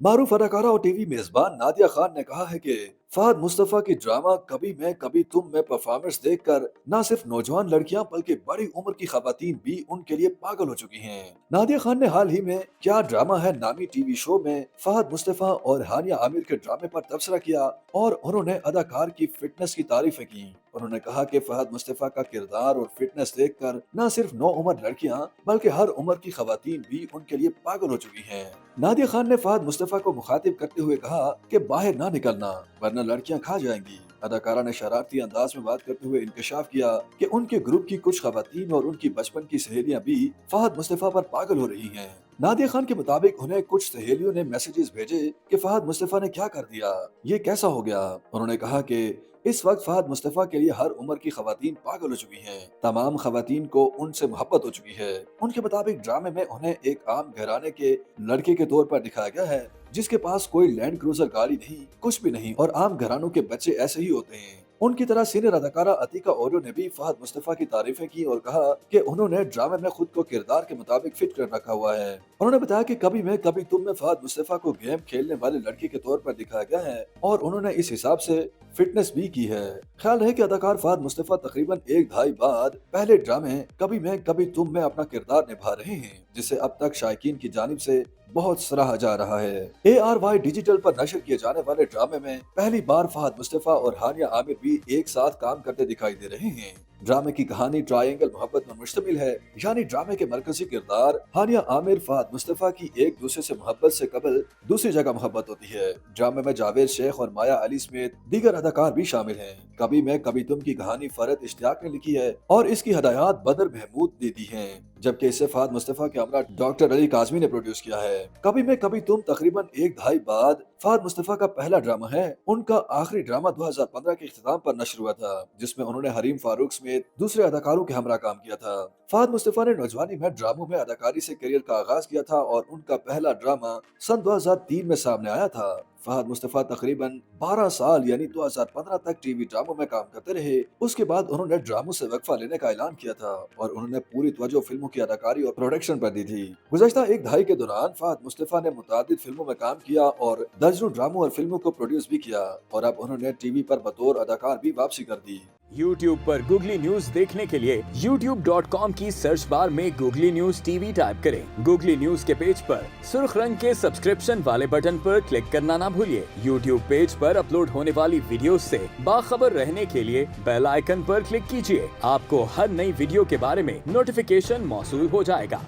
मारूफ अदाकारा और टीवी मेजबान नादिया खान ने कहा है कि फहद मुस्तफा की ड्रामा कभी मैं कभी तुम में परफॉर्मेंस देखकर न सिर्फ नौजवान लड़कियां बल्कि बड़ी उम्र की खवातीन भी उनके लिए पागल हो चुकी हैं। नादिया खान ने हाल ही में क्या ड्रामा है नामी टीवी शो में फहद मुस्तफा और हानिया आमिर के ड्रामे पर तबसरा किया और उन्होंने अदाकार की फिटनेस की तारीफें की। उन्होंने कहा कि फहद मुस्तफा का किरदार और फिटनेस देखकर न सिर्फ नौ उम्र लड़कियां बल्कि हर उम्र की खवातीन भी उनके लिए पागल हो चुकी हैं। नादिया खान ने फहद मुस्तफा को मुखातिब करते हुए कहा कि बाहर ना निकलना वरना लड़कियां खा जाएंगी। अदाकारा ने शरारती अंदाज में बात करते हुए इंकशाफ किया कि उनके ग्रुप की कुछ खवातीन और उनकी बचपन की सहेलियां भी फहद मुस्तफा पर पागल हो रही हैं। नादिया खान के मुताबिक उन्हें कुछ सहेलियों ने मैसेजेस भेजे कि फहद मुस्तफा ने क्या कर दिया, ये कैसा हो गया। उन्होंने कहा कि इस वक्त फहद मुस्तफा के लिए हर उम्र की खवातीन पागल हो चुकी हैं। तमाम खवातीन को उनसे मोहब्बत हो चुकी है। उनके मुताबिक ड्रामे में उन्हें एक आम घराने के लड़के के तौर पर दिखाया गया है जिसके पास कोई लैंड क्रूजर गाड़ी नहीं, कुछ भी नहीं, और आम घरानों के बच्चे ऐसे ही होते हैं। उनकी तरह सीनियर अदाकारा अतीका ओरो ने भी फहद मुस्तफा की तारीफें की और कहा कि उन्होंने ड्रामे में खुद को किरदार के मुताबिक फिट कर रखा हुआ है। उन्होंने बताया कि कभी मैं कभी तुम में फहद मुस्तफा को गेम खेलने वाले लड़के के तौर पर दिखाया गया है और उन्होंने इस हिसाब से फिटनेस भी की है। ख्याल है कि अदाकार फहद मुस्तफा तकरीबन एक दहाई बाद पहले ड्रामे कभी मैं कभी तुम में अपना किरदार निभा रहे हैं, जिसे अब तक शायकीन की जानिब से बहुत सराहा जा रहा है। ARY डिजिटल पर नशर किए जाने वाले ड्रामे में पहली बार फहद मुस्तफा और हानिया आमिर भी एक साथ काम करते दिखाई दे रहे हैं। ड्रामे की कहानी ट्रायंगल मोहब्बत पर मुश्तमिल है, यानी ड्रामे के मरकजी किरदार हानिया आमिर फहद मुस्तफा की एक दूसरे से मोहब्बत से कबल दूसरी जगह मोहब्बत होती है। ड्रामे में जावेद शेख और माया अली समेत दीगर अदाकार भी शामिल हैं। कभी मैं कभी तुम की कहानी फरहत इश्तियाक ने लिखी है और इसकी हदायत बदर महमूद ने दी है, जबकि इसे फहद मुस्तफा के हमरा डॉक्टर अली काज़मी ने प्रोड्यूस किया है। कभी मैं कभी तुम तकरीबन एक दहाई बाद फहद मुस्तफा का पहला ड्रामा है। उनका आखिरी ड्रामा 2015 के इख्तिताम पर नशर हुआ था, जिसमें उन्होंने हरीम फारूक समेत दूसरे अदाकारों के हमरा काम किया था। फहद मुस्तफा ने नौजवानी में ड्रामों में अदाकारी से करियर का आगाज किया था और उनका पहला ड्रामा सन 2003 में सामने आया था। फहद मुस्तफा तकरीबन 12 साल यानी 2015 तक टीवी ड्रामों में काम करते रहे। उसके बाद उन्होंने ड्रामों से वक्फा लेने का ऐलान किया था और उन्होंने पूरी तवज्जो फिल्मों की अदाकारी और प्रोडक्शन पर दी थी। गुज़श्ता एक दहाई के दौरान फहद मुस्तफा ने मुतादिद फिल्मों में काम किया और दर्जनों ड्रामों और फिल्मों को प्रोड्यूस भी किया और अब उन्होंने टीवी पर बतौर अदाकार भी वापसी कर दी। YouTube पर गूगली न्यूज देखने के लिए youtube.com की सर्च बार में गूगली न्यूज टीवी टाइप करें। गूगली न्यूज के पेज पर सुर्ख रंग के सब्सक्रिप्शन वाले बटन पर क्लिक करना ना भूलिए। YouTube पेज पर अपलोड होने वाली वीडियोस से बाखबर रहने के लिए बेल आइकन पर क्लिक कीजिए। आपको हर नई वीडियो के बारे में नोटिफिकेशन मौसूल हो जाएगा।